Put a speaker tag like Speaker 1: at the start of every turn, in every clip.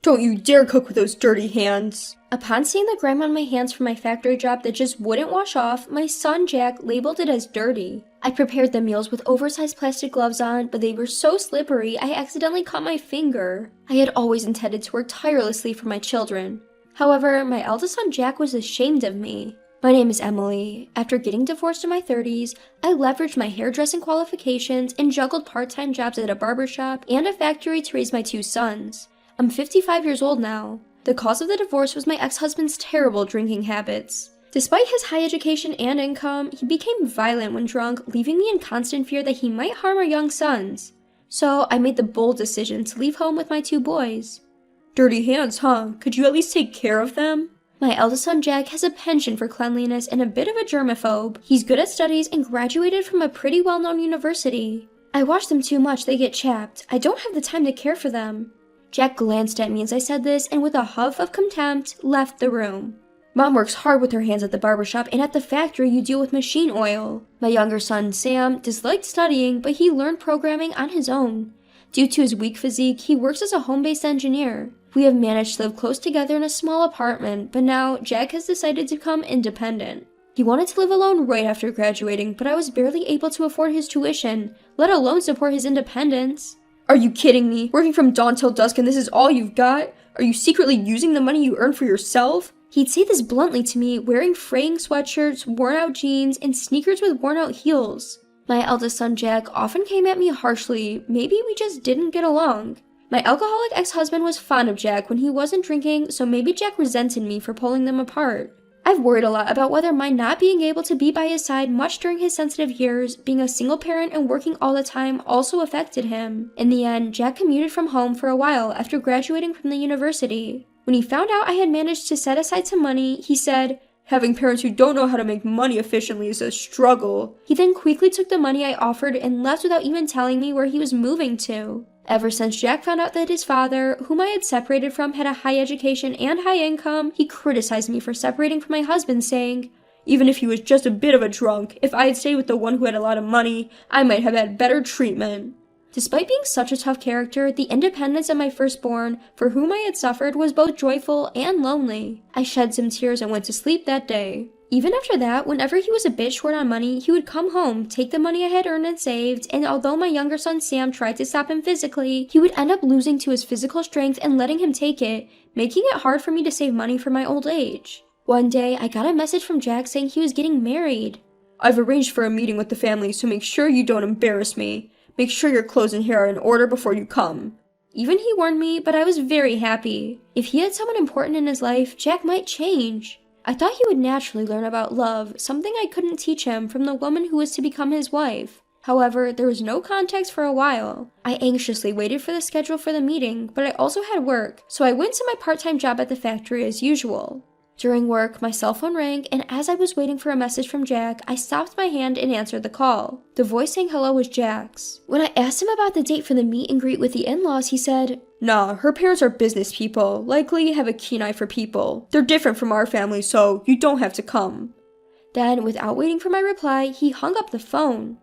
Speaker 1: Don't you dare cook with those dirty hands.
Speaker 2: Upon seeing the grime on my hands from my factory job that just wouldn't wash off, my son Jack labeled it as dirty. I prepared the meals with oversized plastic gloves on, but they were so slippery I accidentally cut my finger. I had always intended to work tirelessly for my children. However, my eldest son Jack was ashamed of me. My name is Emily. After getting divorced in my 30s, I leveraged my hairdressing qualifications and juggled part-time jobs at a barbershop and a factory to raise my 2 sons. I'm 55 years old now. The cause of the divorce was my ex-husband's terrible drinking habits. Despite his high education and income, he became violent when drunk, leaving me in constant fear that he might harm our young sons. So I made the bold decision to leave home with my 2 boys.
Speaker 1: Dirty hands, huh? Could you at least take care of them?
Speaker 2: My eldest son Jack has a penchant for cleanliness and a bit of a germaphobe. He's good at studies and graduated from a pretty well-known university. I watch them too much, they get chapped. I don't have the time to care for them. Jack glanced at me as I said this and with a huff of contempt, left the room. Mom works hard with her hands at the barbershop, and at the factory you deal with machine oil. My younger son, Sam, disliked studying, but he learned programming on his own. Due to his weak physique, he works as a home-based engineer. We have managed to live close together in a small apartment, but now Jack has decided to become independent. He wanted to live alone right after graduating, but I was barely able to afford his tuition, let alone support his independence.
Speaker 1: Are you kidding me? Working from dawn till dusk and this is all you've got? Are you secretly using the money you earn for yourself?
Speaker 2: He'd say this bluntly to me, wearing fraying sweatshirts, worn-out jeans, and sneakers with worn-out heels. My eldest son Jack often came at me harshly. Maybe we just didn't get along. My alcoholic ex-husband was fond of Jack when he wasn't drinking, so maybe Jack resented me for pulling them apart. I've worried a lot about whether my not being able to be by his side much during his sensitive years, being a single parent and working all the time, also affected him. In the end, Jack commuted from home for a while after graduating from the university. When he found out I had managed to set aside some money, he said,
Speaker 1: "Having parents who don't know how to make money efficiently is a struggle."
Speaker 2: He then quickly took the money I offered and left without even telling me where he was moving to. Ever since Jack found out that his father, whom I had separated from, had a high education and high income, he criticized me for separating from my husband, saying,
Speaker 1: "Even if he was just a bit of a drunk, if I had stayed with the one who had a lot of money, I might have had better treatment."
Speaker 2: Despite being such a tough character, the independence of my firstborn, for whom I had suffered, was both joyful and lonely. I shed some tears and went to sleep that day. Even after that, whenever he was a bit short on money, he would come home, take the money I had earned and saved, and although my younger son Sam tried to stop him physically, he would end up losing to his physical strength and letting him take it, making it hard for me to save money for my old age. One day, I got a message from Jack saying he was getting married.
Speaker 1: "I've arranged for a meeting with the family, so make sure you don't embarrass me. Make sure your clothes and hair are in order before you come."
Speaker 2: Even he warned me, but I was very happy. If he had someone important in his life, Jack might change. I thought he would naturally learn about love, something I couldn't teach him from the woman who was to become his wife. However, there was no context for a while. I anxiously waited for the schedule for the meeting, but I also had work, so I went to my part-time job at the factory as usual. During work, my cell phone rang, and as I was waiting for a message from Jack, I stopped my hand and answered the call. The voice saying hello was Jack's. When I asked him about the date for the meet and greet with the in-laws, he said,
Speaker 1: "Nah, her parents are business people, likely have a keen eye for people. They're different from our family, so you don't have to come."
Speaker 2: Then, without waiting for my reply, he hung up the phone.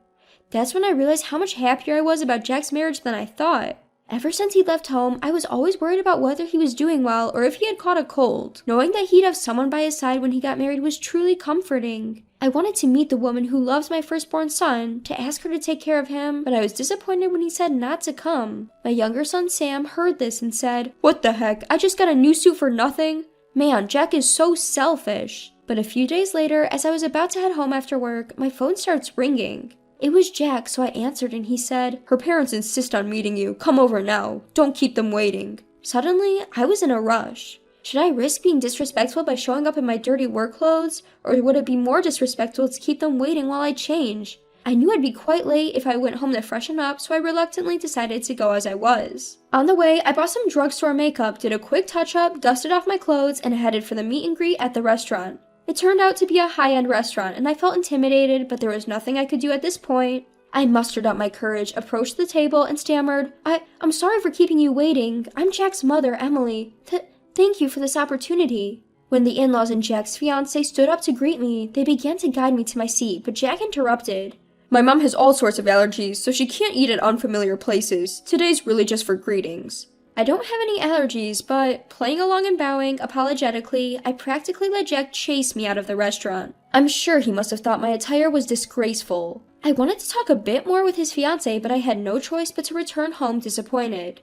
Speaker 2: That's when I realized how much happier I was about Jack's marriage than I thought. Ever since he left home, I was always worried about whether he was doing well or if he had caught a cold. Knowing that he'd have someone by his side when he got married was truly comforting. I wanted to meet the woman who loves my firstborn son, to ask her to take care of him, but I was disappointed when he said not to come. My younger son Sam heard this and said,
Speaker 1: "What the heck, I just got a new suit for nothing?"
Speaker 2: Man, Jack is so selfish. But a few days later, as I was about to head home after work, my phone starts ringing. It was Jack, so I answered and he said,
Speaker 1: "Her parents insist on meeting you. Come over now. Don't keep them waiting."
Speaker 2: Suddenly, I was in a rush. Should I risk being disrespectful by showing up in my dirty work clothes, or would it be more disrespectful to keep them waiting while I change? I knew I'd be quite late if I went home to freshen up, so I reluctantly decided to go as I was. On the way, I bought some drugstore makeup, did a quick touch-up, dusted off my clothes, and headed for the meet and greet at the restaurant. It turned out to be a high-end restaurant, and I felt intimidated, but there was nothing I could do at this point. I mustered up my courage, approached the table, and stammered, I'm sorry for keeping you waiting. I'm Jack's mother, Emily. Thank you for this opportunity." When the in-laws and Jack's fiancé stood up to greet me, they began to guide me to my seat, but Jack interrupted.
Speaker 1: "My mom has all sorts of allergies, so she can't eat at unfamiliar places. Today's really just for greetings."
Speaker 2: I don't have any allergies, but playing along and bowing apologetically, I practically let Jack chase me out of the restaurant. I'm sure he must have thought my attire was disgraceful. I wanted to talk a bit more with his fiancée, but I had no choice but to return home disappointed.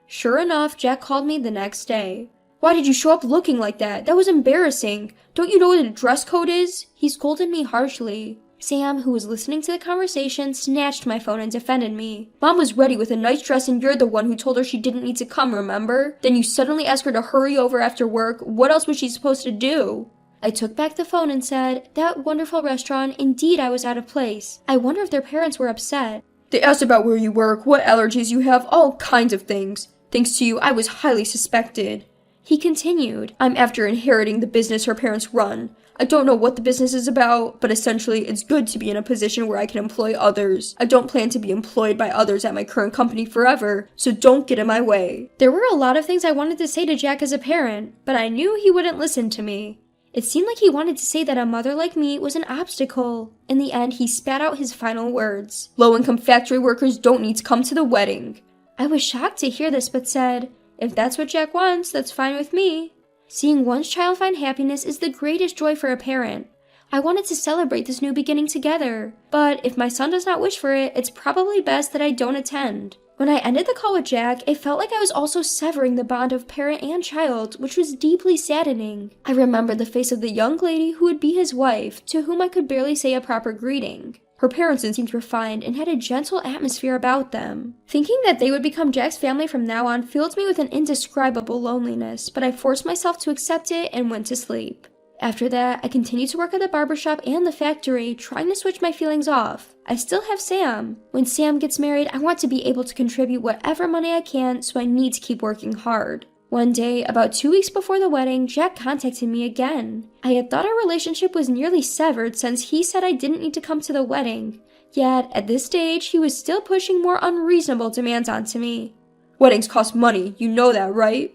Speaker 2: Sure enough, Jack called me the next day. "Why did you show up looking like that? That was embarrassing. Don't you know what a dress code is?" He scolded me harshly. Sam, who was listening to the conversation, snatched my phone and defended me. "Mom was ready with a nice dress and you're the one who told her she didn't need to come, remember? Then you suddenly asked her to hurry over after work. What else was she supposed to do?" I took back the phone and said, "That wonderful restaurant, indeed I was out of place. I wonder if their parents were upset."
Speaker 1: "They asked about where you work, what allergies you have, all kinds of things. Thanks to you, I was highly suspected."
Speaker 2: He continued,
Speaker 1: "I'm after inheriting the business her parents run. I don't know what the business is about, but essentially it's good to be in a position where I can employ others. I don't plan to be employed by others at my current company forever, so don't get in my way."
Speaker 2: There were a lot of things I wanted to say to Jack as a parent, but I knew he wouldn't listen to me. It seemed like he wanted to say that a mother like me was an obstacle. In the end, he spat out his final words.
Speaker 1: "Low-income factory workers don't need to come to the wedding."
Speaker 2: I was shocked to hear this, but said, "If that's what Jack wants, that's fine with me." Seeing one's child find happiness is the greatest joy for a parent. I wanted to celebrate this new beginning together, but if my son does not wish for it, it's probably best that I don't attend. When I ended the call with Jack, it felt like I was also severing the bond of parent and child, which was deeply saddening. I remembered the face of the young lady who would be his wife, to whom I could barely say a proper greeting. Her parents seemed refined and had a gentle atmosphere about them. Thinking that they would become Jack's family from now on filled me with an indescribable loneliness, but I forced myself to accept it and went to sleep. After that, I continued to work at the barbershop and the factory, trying to switch my feelings off. I still have Sam. When Sam gets married, I want to be able to contribute whatever money I can, so I need to keep working hard. One day, about 2 weeks before the wedding, Jack contacted me again. I had thought our relationship was nearly severed since he said I didn't need to come to the wedding. Yet, at this stage, he was still pushing more unreasonable demands onto me.
Speaker 1: "Weddings cost money, you know that, right?"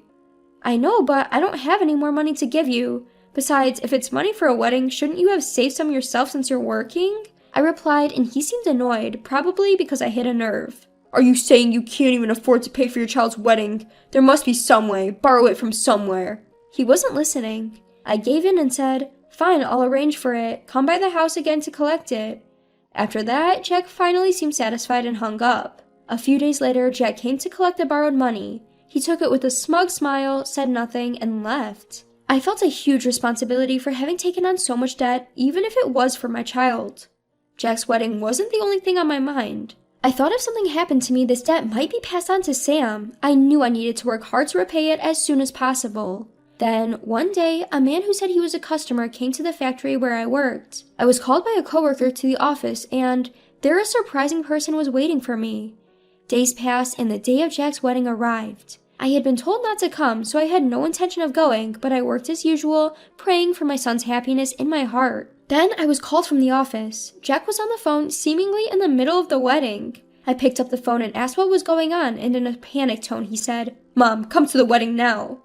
Speaker 2: "I know, but I don't have any more money to give you. Besides, if it's money for a wedding, shouldn't you have saved some yourself since you're working?" I replied, and he seemed annoyed, probably because I hit a nerve.
Speaker 1: "Are you saying you can't even afford to pay for your child's wedding? There must be some way. Borrow it from somewhere."
Speaker 2: He wasn't listening. I gave in and said, "Fine, I'll arrange for it. Come by the house again to collect it." After that, Jack finally seemed satisfied and hung up. A few days later, Jack came to collect the borrowed money. He took it with a smug smile, said nothing, and left. I felt a huge responsibility for having taken on so much debt, even if it was for my child. Jack's wedding wasn't the only thing on my mind. I thought if something happened to me, this debt might be passed on to Sam. I knew I needed to work hard to repay it as soon as possible. Then, one day, a man who said he was a customer came to the factory where I worked. I was called by a coworker to the office, and there a surprising person was waiting for me. Days passed, and the day of Jack's wedding arrived. I had been told not to come, so I had no intention of going, but I worked as usual, praying for my son's happiness in my heart. Then I was called from the office. Jack was on the phone, seemingly in the middle of the wedding. I picked up the phone and asked what was going on, and in a panicked tone he said, "Mom, come to the wedding now."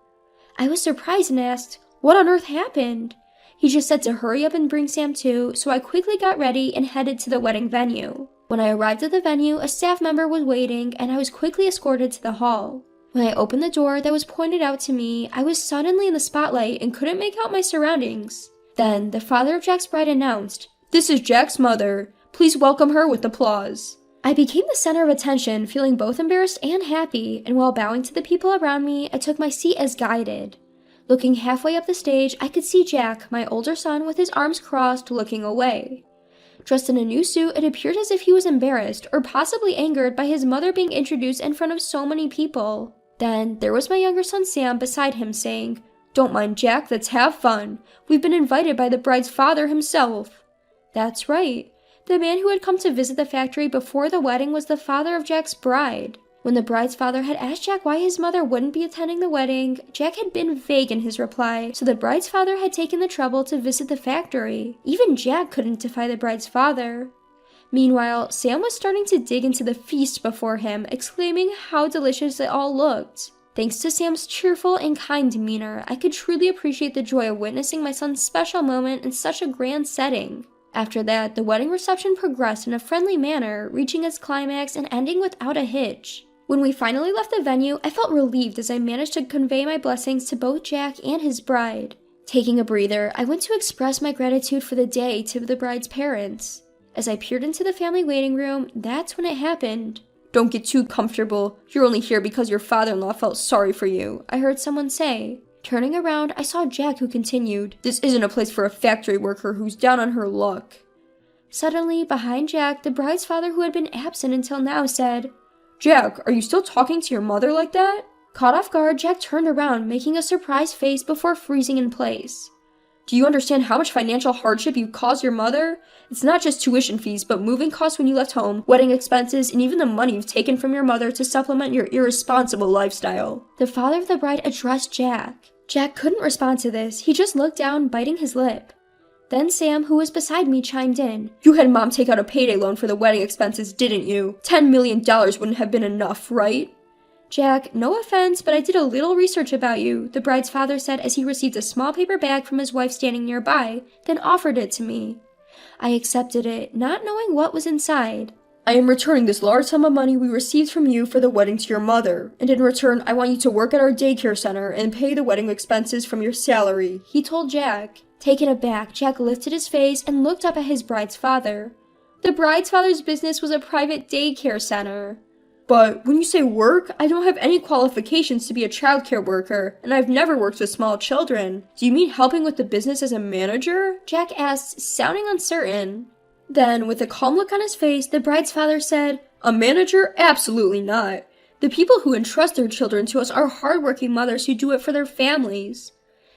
Speaker 2: I was surprised and asked, "What on earth happened?" He just said to hurry up and bring Sam too, so I quickly got ready and headed to the wedding venue. When I arrived at the venue, a staff member was waiting, and I was quickly escorted to the hall. When I opened the door that was pointed out to me, I was suddenly in the spotlight and couldn't make out my surroundings. Then, the father of Jack's bride announced, "This is Jack's mother. Please welcome her with applause." I became the center of attention, feeling both embarrassed and happy, and while bowing to the people around me, I took my seat as guided. Looking halfway up the stage, I could see Jack, my older son, with his arms crossed, looking away. Dressed in a new suit, it appeared as if he was embarrassed, or possibly angered by his mother being introduced in front of so many people. Then, there was my younger son Sam beside him saying, "Don't mind Jack, let's have fun. We've been invited by the bride's father himself." That's right. The man who had come to visit the factory before the wedding was the father of Jack's bride. When the bride's father had asked Jack why his mother wouldn't be attending the wedding, Jack had been vague in his reply, so the bride's father had taken the trouble to visit the factory. Even Jack couldn't defy the bride's father. Meanwhile, Sam was starting to dig into the feast before him, exclaiming how delicious it all looked. Thanks to Sam's cheerful and kind demeanor, I could truly appreciate the joy of witnessing my son's special moment in such a grand setting. After that, the wedding reception progressed in a friendly manner, reaching its climax and ending without a hitch. When we finally left the venue, I felt relieved as I managed to convey my blessings to both Jack and his bride. Taking a breather, I went to express my gratitude for the day to the bride's parents. As I peered into the family waiting room, that's when it happened.
Speaker 1: "Don't get too comfortable. You're only here because your father-in-law felt sorry for you,"
Speaker 2: I heard someone say. Turning around, I saw Jack, who continued,
Speaker 1: "This isn't a place for a factory worker who's down on her luck."
Speaker 2: Suddenly, behind Jack, the bride's father, who had been absent until now, said,
Speaker 1: "Jack, are you still talking to your mother like that?"
Speaker 2: Caught off guard, Jack turned around, making a surprised face before freezing in place.
Speaker 1: "Do you understand how much financial hardship you caused your mother? It's not just tuition fees, but moving costs when you left home, wedding expenses, and even the money you've taken from your mother to supplement your irresponsible lifestyle."
Speaker 2: The father of the bride addressed Jack. Jack couldn't respond to this. He just looked down, biting his lip. Then Sam, who was beside me, chimed in.
Speaker 1: "You had Mom take out a payday loan for the wedding expenses, didn't you? $10 million wouldn't have been enough, right?"
Speaker 2: Jack, no offense, but I did a little research about you, the bride's father said as he received a small paper bag from his wife standing nearby, then offered it to me. I accepted it, not knowing what was inside.
Speaker 1: "I am returning this large sum of money we received from you for the wedding to your mother, and in return, I want you to work at our daycare center and pay the wedding expenses from your salary," he told Jack.
Speaker 2: Taken aback, Jack lifted his face and looked up at his bride's father. The bride's father's business was a private daycare center.
Speaker 1: "But when you say work, I don't have any qualifications to be a childcare worker, and I've never worked with small children. Do you mean helping with the business as a manager?"
Speaker 2: Jack asked, sounding uncertain.
Speaker 1: Then, with a calm look on his face, the bride's father said, "A manager? Absolutely not. The people who entrust their children to us are hardworking mothers who do it for their families."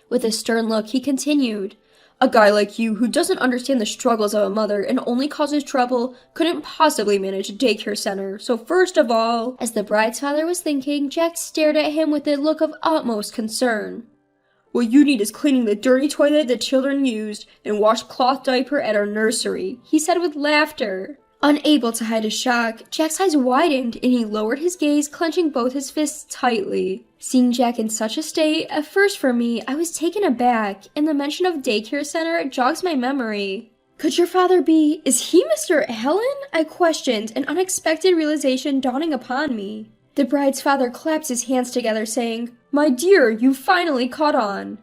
Speaker 1: With a stern look, he continued, "A guy like you, who doesn't understand the struggles of a mother and only causes trouble, couldn't possibly manage a daycare center. So first of all—"
Speaker 2: As the bride's father was thinking, Jack stared at him with a look of utmost concern.
Speaker 1: "What you need is cleaning the dirty toilet the children used and washcloth diaper at our nursery," he said with laughter. Unable to hide his shock, Jack's eyes widened and he lowered his gaze, clenching both his fists tightly. Seeing Jack in such a state, at first for me, I was taken aback, and the mention of daycare center jogs my memory. "Could your father be— is he Mr. Allen?" I questioned, an unexpected realization dawning upon me. The bride's father clapped his hands together, saying, "My dear, you finally caught on."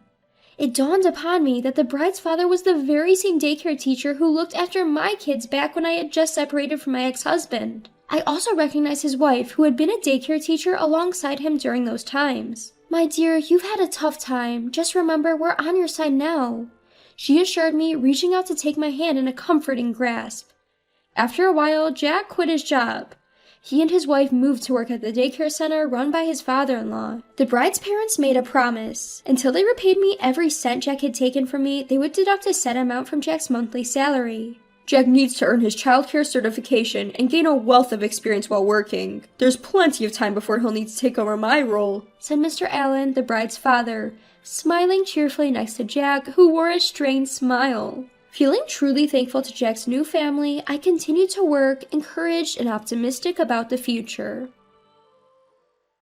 Speaker 2: It dawned upon me that the bride's father was the very same daycare teacher who looked after my kids back when I had just separated from my ex-husband. I also recognized his wife, who had been a daycare teacher alongside him during those times. "My dear, you've had a tough time. Just remember, we're on your side now," she assured me, reaching out to take my hand in a comforting grasp. After a while, Jack quit his job. He and his wife moved to work at the daycare center run by his father-in-law. The bride's parents made a promise. Until they repaid me every cent Jack had taken from me, they would deduct a set amount from Jack's monthly salary.
Speaker 1: "Jack needs to earn his childcare certification and gain a wealth of experience while working. There's plenty of time before he'll need to take over my role,"
Speaker 2: said Mr. Allen, the bride's father, smiling cheerfully next to Jack, who wore a strained smile. Feeling truly thankful to Jack's new family, I continued to work, encouraged and optimistic about the future.